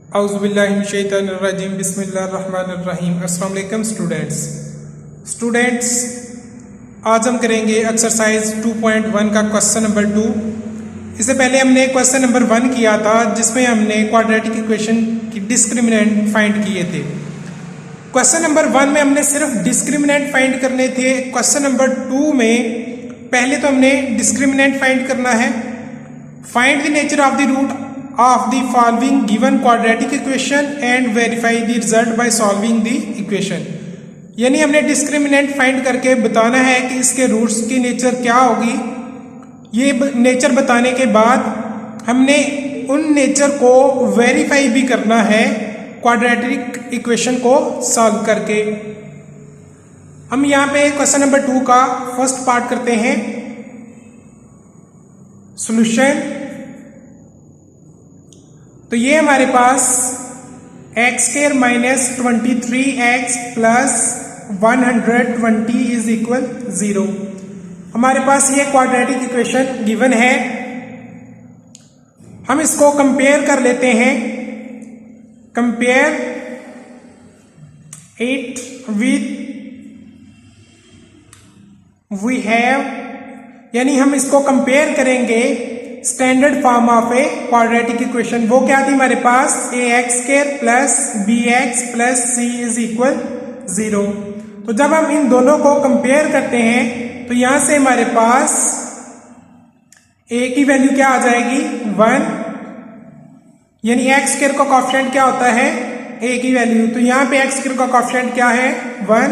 औज़ुबिल्लाहिमिनश्शैतानिर्रजीम बिस्मिल्लाहिर्रहमानिर्रहीम। अस्सलाम वालेकुम स्टूडेंट्स, आज हम करेंगे एक्सरसाइज 2.1 का क्वेश्चन नंबर 2। इससे पहले हमने क्वेश्चन नंबर 1 किया था जिसमें हमने क्वाड्रेटिक इक्वेशन की डिस्क्रिमिनेंट फाइंड किए थे। क्वेश्चन नंबर 1 में हमने सिर्फ डिस्क्रिमिनेंट फाइंड करने थे। क्वेश्चन नंबर 2 में पहले तो हमने डिस्क्रिमिनेंट फाइंड करना है। Find the nature of the root of the following given quadratic equation and verify the result by solving the equation। यानी हमने डिस्क्रिमिनेंट फाइंड करके बताना है कि इसके रूट्स की नेचर क्या होगी। ये नेचर बताने के बाद हमने उन नेचर को वेरीफाई भी करना है क्वाड्रेटिक इक्वेशन को सॉल्व करके। हम यहाँ पे क्वेश्चन नंबर 2 का फर्स्ट पार्ट करते हैं, सॉल्यूशन। तो ये हमारे पास X square minus 23x plus 120 is equal 0। हमारे पास ये क्वाड्रेटिक इक्वेशन गिवन है। हम इसको कंपेयर कर लेते हैं। Compare it with we have, यानी हम इसको कंपेयर करेंगे standard form of a quadratic equation. वो क्या थी हमारे पास, ax square plus bx plus c is equal 0। तो जब हम इन दोनों को कंपेयर करते हैं तो यहां से हमारे पास a की वैल्यू क्या आ जाएगी 1, यानी x स्क्वायर का कोएफिशिएंट क्या होता है a की वैल्यू। तो यहां पे x स्क्वायर का कोएफिशिएंट क्या है 1।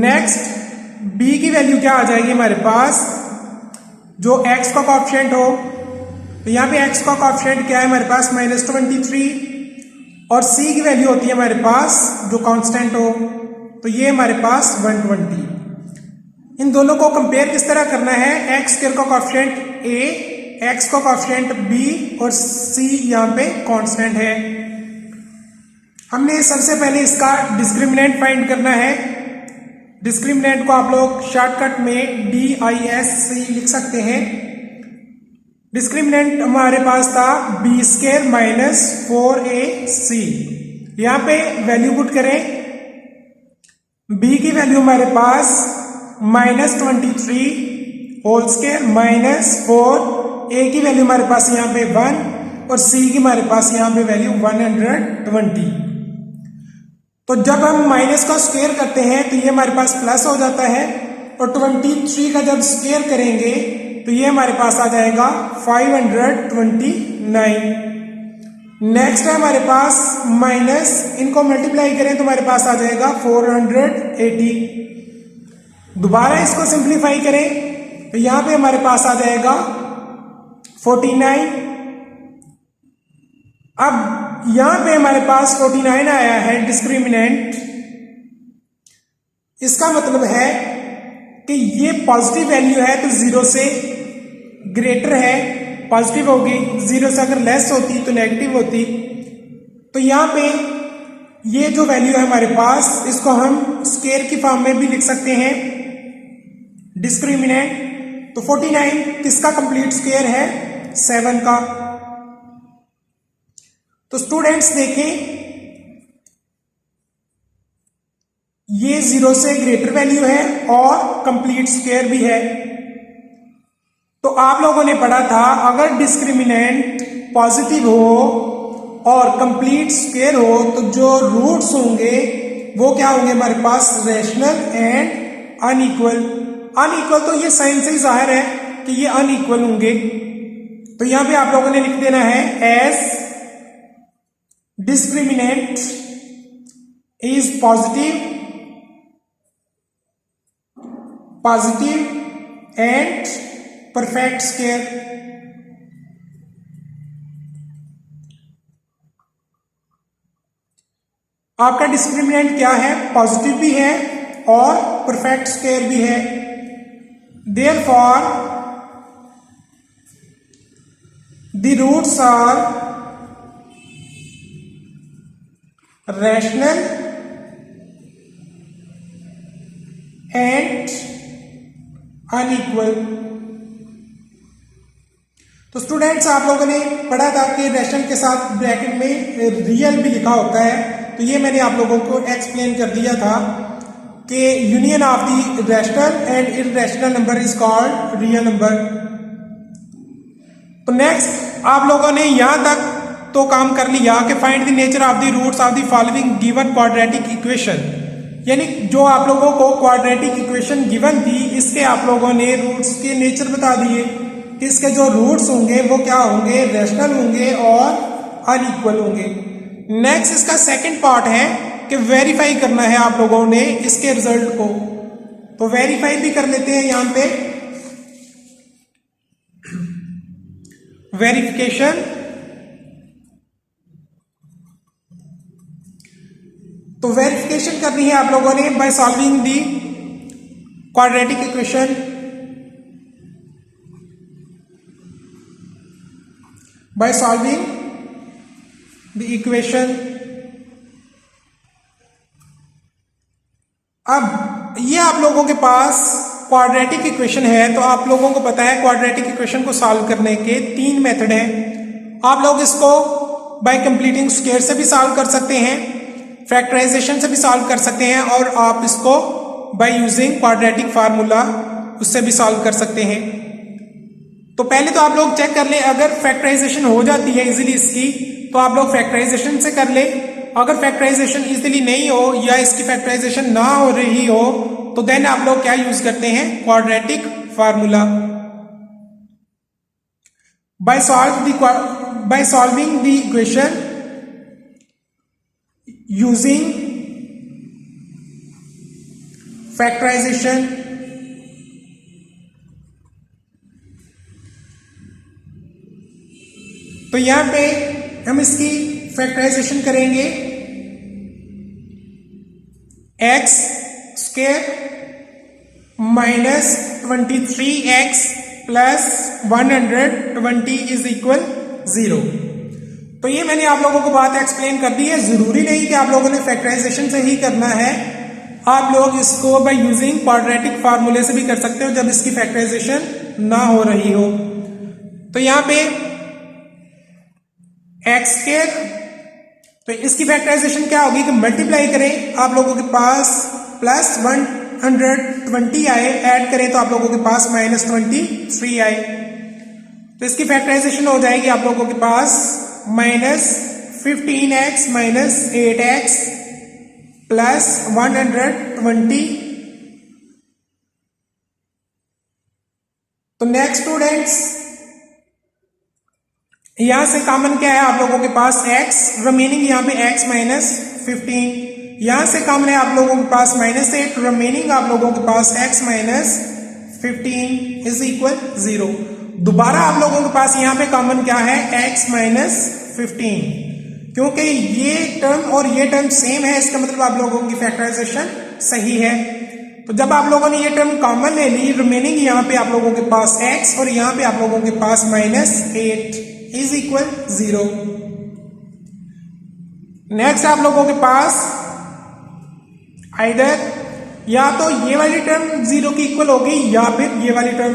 नेक्स्ट b की वैल्यू क्या आ जाएगी हमारे पास, जो x का कोएफिशिएंट हो। तो यहाँ पे x का कोएफिशिएंट क्या है हमारे पास -23, और c की वैल्यू होती है हमारे पास जो कांस्टेंट हो। तो ये हमारे पास 120। इन दोनों को कंपेयर किस तरह करना है, x स्क्वायर का कोएफिशिएंट a, x का कोएफिशिएंट b और c यहाँ पे कांस्टेंट है। हमने सबसे पहले इसका डिस्क्रिमिनेंट फाइंड करना है। डिस्क्रिमिनेंट को आप लोग शॉर्टकट में DISC लिख सकते हैं। डिस्क्रिमिनेंट हमारे पास था b स्क्वायर माइनस 4ac। यहाँ पे वैल्यू पुट करें, b की वैल्यू हमारे पास -23 होल स्क्वायर माइनस 4, a की वैल्यू हमारे पास यहाँ पे 1 और c की हमारे पास यहाँ पे वैल्यू 120। तो जब हम माइनस का स्क्वायर करते हैं तो ये हमारे पास प्लस हो जाता है, और 23 का जब स्क्वायर करेंगे तो ये हमारे पास आ जाएगा 529। नेक्स्ट है हमारे पास माइनस, इनको मल्टीप्लाई करें तो हमारे पास आ जाएगा 480। दोबारा इसको सिंप्लीफाई करें तो यहां पे हमारे पास आ जाएगा 49। अब यहां पे हमारे पास 49 आया है डिस्क्रिमिनेंट। इसका मतलब है कि ये पॉजिटिव वैल्यू है तो 0 से ग्रेटर है, पॉजिटिव होगी। 0 से अगर लेस होती तो नेगेटिव होती। तो यहां पे ये जो वैल्यू है हमारे पास, इसको हम स्क्वायर की फॉर्म में भी लिख सकते हैं डिस्क्रिमिनेंट। तो 49 किसका कंप्लीट स्क्वायर है 7 का। तो स्टूडेंट्स देखें, ये 0 से ग्रेटर वैल्यू है और कंप्लीट स्क्वायर भी है। तो आप लोगों ने पढ़ा था अगर डिस्क्रिमिनेंट पॉजिटिव हो और कंप्लीट स्क्वायर हो तो जो रूट्स होंगे वो क्या होंगे हमारे पास, रैशनल एंड अनइक्वल। अनइक्वल तो ये साइन से ही जाहिर है कि ये अनइक्वल होंगे। तो यहां पे आप लोगों ने लिख देना है as discriminant is positive and perfect square। आपका डिस्क्रिमिनेंट क्या है, पॉजिटिव भी है और परफेक्ट स्क्वायर भी है। Therefore the roots are rational and unequal। तो स्टूडेंट्स आप लोगों ने पढ़ा था कि रैशनल के साथ ब्रैकेट में रियल भी लिखा होता है, तो ये मैंने आप लोगों को एक्सप्लेन कर दिया था कि union of the rational and irrational number is called real number. तो नेक्स्ट आप लोगों ने यहां तक तो काम कर लिया कि find the nature of the roots of the following given quadratic equation, यानी जो आप लोगों को क्वाड्रेटिक इक्वेशन गिवन थी इसके आप लोगों ने रूट्स के नेचर बता दिए कि इसके जो रूट्स होंगे वो क्या होंगे, रैशनल होंगे और अनइक्वल होंगे। नेक्स्ट इसका सेकंड पार्ट है कि वेरीफाई करना है आप लोगों ने इसके रिजल्ट को, तो वेरीफाई भी कर लेते हैं यहां पे। वेरिफिकेशन, तो वेरिफिकेशन करनी है आप लोगों ने by solving the quadratic equation. Bye solving the equation. अब ये आप लोगों के पास क्वाड्रेटिक इक्वेशन है, तो आप लोगों को पता है क्वाड्रेटिक इक्वेशन को सॉल्व करने के 3 मेथड हैं। आप लोग इसको बाय कंप्लीटिंग स्क्वायर से भी सॉल्व कर सकते हैं, फैक्टराइजेशन से भी सॉल्व कर सकते हैं, और आप इसको बाय यूजिंग क्वाड्रेटिक फार्मूला उससे भी सॉल्व कर सकते हैं। तो पहले तो आप लोग चेक कर लें, अगर फैक्टराइजेशन हो जाती है इजीली इसकी तो आप लोग फैक्टराइजेशन से कर ले। अगर फैक्टराइजेशन इजीली नहीं हो या इसकी फैक्टराइजेशन ना हो रही हो तो देन आप लोग क्या यूज करते हैं, quadratic formula. By solving the equation using factorisation, तो यहां पे हम इसकी फैक्टराइजेशन करेंगे। X square minus 23x plus 120 is equal 0। तो ये मैंने आप लोगों को बात एक्सप्लेन कर दी है। जरूरी नहीं कि आप लोगों ने फैक्टराइजेशन से ही करना है, आप लोग इसको बाय यूजिंग क्वाड्रेटिक फार्मूले से भी कर सकते हो जब इसकी फैक्टराइजेशन ना हो रही हो। तो यहां पे एक्स स्क्वायर, तो इसकी फैक्टराइजेशन क्या होगी कि मल्टीप्लाई करें, आप लोगों के पास प्लस 120 आए, ऐड करें तो आप लोगों के पास माइनस 23 आए, तो इसकी फैक्टराइजेशन हो जाएगी आप लोगों के पास minus 15x minus 8x plus 120। तो नेक्स्ट स्टूडेंट्स यहां से कॉमन क्या है आप लोगों के पास x, रिमेनिंग यहां पे x माइनस 15, यहां से कॉमन है आप लोगों के पास माइनस 8, रिमेनिंग आप लोगों के पास x माइनस 15 इज इक्वल 0। दोबारा आप लोगों के पास यहां पे कॉमन क्या है, x माइनस 15, क्योंकि ये टर्म और ये टर्म सेम है, इसका मतलब आप लोगों की फैक्टराइजेशन सही है। तो जब आप लोगों ने ये टर्म कॉमन ले ली, रिमेनिंग यहां पे आप लोगों के पास x और यहां पे आप लोगों के पास माइनस 8 इज इक्वल 0। नेक्स्ट आप लोगों के पास आइदर या तो ये वाली टर्म 0 की इक्वल होगी या फिर ये वाली term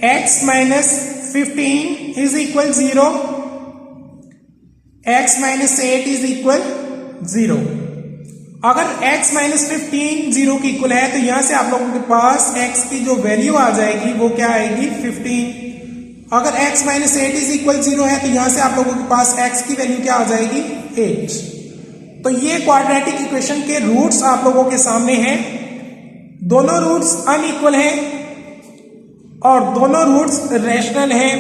x minus 15 is equal 0, x minus 8 is equal 0। अगर x माइनस 15 0 की इक्वल है तो यहां से आप लोगों के पास x की जो वैल्यू आ जाएगी वो क्या आएगी, 15। अगर x माइनस 8 इज इक्वल 0 है तो यहां से आप लोगों के पास x की वैल्यू क्या आ जाएगी, 8। तो ये क्वाड्रेटिक इक्वेशन के रूट्स आप लोगों के सामने हैं। दोनों रूट्स अनइक्वल हैं और दोनों रूट्स रैशनल हैं।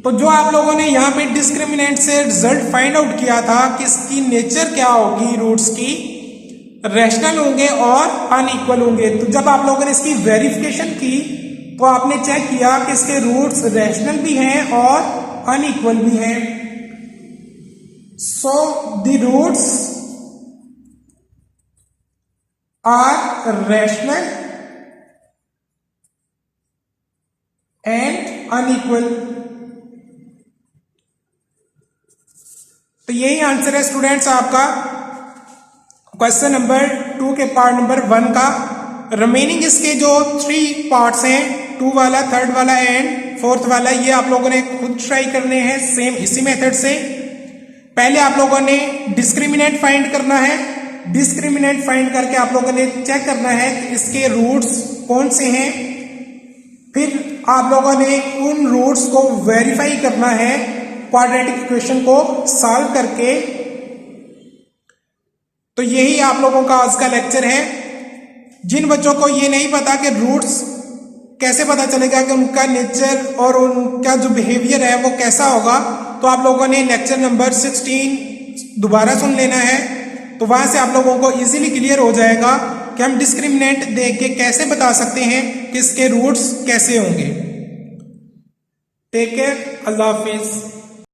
तो जो आप लोगों ने यहाँ पे डिस्क्रिमिनेंट से रिजल्ट फाइंड आउट किया था कि इसकी नेचर क्या होगी, रूट्स की रैशनल होंगे और अनइक्वल होंगे। तो जब आप लोगों ने इसकी वेरिफिकेशन की तो आपने चेक किया कि इसके रूट्स रैशनल भी हैं और अनइक्वल भी हैं। So the roots are rational and unequal. तो यही आंसर है स्टूडेंट्स आपका क्वेश्चन नंबर 2 के पार्ट नंबर 1 का। रिमेनिंग इसके जो 3 पार्ट्स हैं, 2 वाला, 3rd वाला एंड फोर्थ वाला, ये आप लोगों ने खुद ट्राई करने हैं सेम इसी मेथड से। पहले आप लोगों ने डिस्क्रिमिनेंट फाइंड करना है। डिस्क्रिमिनेंट फाइंड करके आप लोगों ने चेक करना है कि इसके रूट्स कौन से हैं। फिर आप लोगों ने उन रूट्स को वेरीफाई करना है क्वाड्रेटिक इक्वेशन को सॉल्व करके। तो यही आप लोगों का आज का लेक्चर है। जिन बच्चों को ये नहीं पता कि रूट्स कैसे पता चलेगा कि उनका नेचर और उनका जो बिहेवियर है वो कैसा होगा, तो आप लोगों ने लेक्चर नंबर 16 दोबारा सुन लेना है। तो वहां से आप लोगों को इजीली क्लियर हो जाएगा कि हम डिस्क्रिमिनेंट देख के कैसे बता सकते हैं कि इसके रूट्स कैसे होंगे। टेक केयर, अल्लाह हाफिज।